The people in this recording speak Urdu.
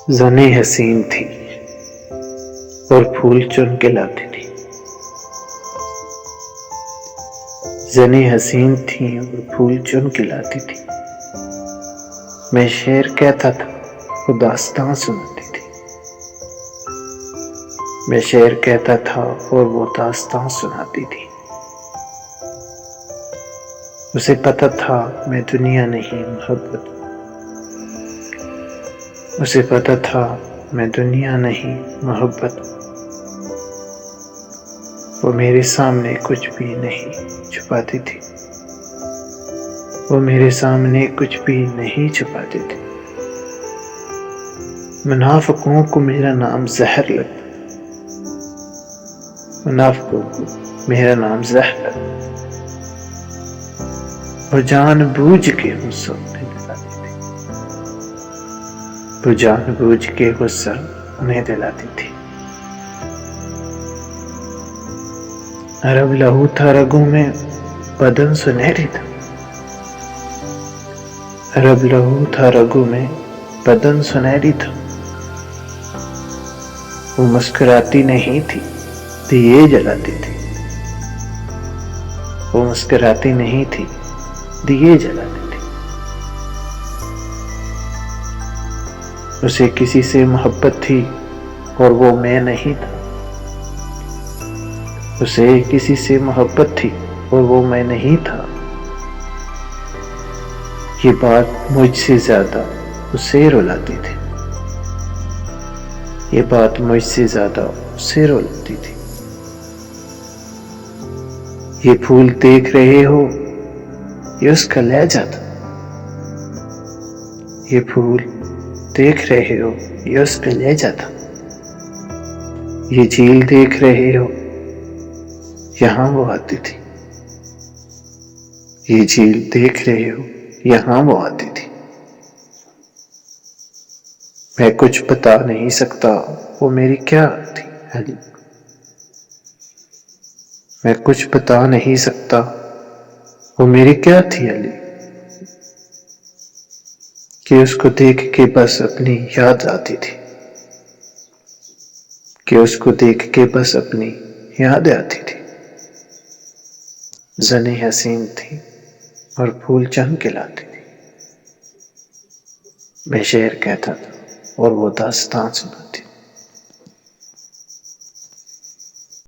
زنیں حسین تھی اور پھول چن کے لاتی تھی۔ زنیں حسین تھیں اور پھول چن کے لاتی تھی۔ میں شعر کہتا تھا، وہ داستاں سناتی تھی۔ میں شعر کہتا تھا اور وہ داستاں سناتی تھی۔ اسے پتہ تھا میں دنیا نہیں محبت۔ اسے پتہ تھا میں دنیا نہیں محبت۔ وہ میرے سامنے کچھ بھی نہیں چھپاتی تھی۔ وہ میرے سامنے کچھ بھی نہیں چھپاتی تھی۔ منافقوں کو میرا نام زہر لگتا۔ منافقوں کو میرا نام زہر لگتا۔ وہ جان بوجھ کے غصہ انہیں دلاتی تھی۔ وہ جان بوجھ کے غصہ انہیں دلاتی تھی۔ عرب لہو تھا رگوں میں، بدن سنہری تھا۔ عرب لہو تھا رگوں میں، بدن سنہری تھا۔ وہ مسکراتی نہیں تھی، دیے جلاتی تھی۔ وہ مسکراتی نہیں تھی، دیے جلاتی تھی۔ اسے کسی سے محبت تھی اور وہ میں نہیں تھا۔ اسے کسی سے محبت تھی اور وہ میں نہیں تھا۔ یہ بات مجھ سے زیادہ اسے رلاتی تھی۔ یہ بات مجھ سے زیادہ اسے رلاتی تھی۔ یہ پھول دیکھ رہے ہو، یہ اس کا لہجہ تھا۔ یہ پھول دیکھ رہے ہو، یہ اس کا لہجہ تھا۔ یہ جھیل دیکھ رہے ہو، یہاں وہ آتی تھی۔ یہ جھیل دیکھ رہے ہو، یہاں وہ آتی تھی۔ میں کچھ بتا نہیں سکتا وہ میری کیا تھی علی۔ میں کچھ بتا نہیں سکتا وہ میری کیا تھی علی، کہ اس کو دیکھ کے بس اپنی یاد آتی تھی۔ کہ اس کو دیکھ کے بس اپنی یاد آتی تھی۔ زنیں حسین تھی اور پھول چن کے لاتی تھی۔ میں شعر کہتا تھا اور وہ داستان سناتی تھی۔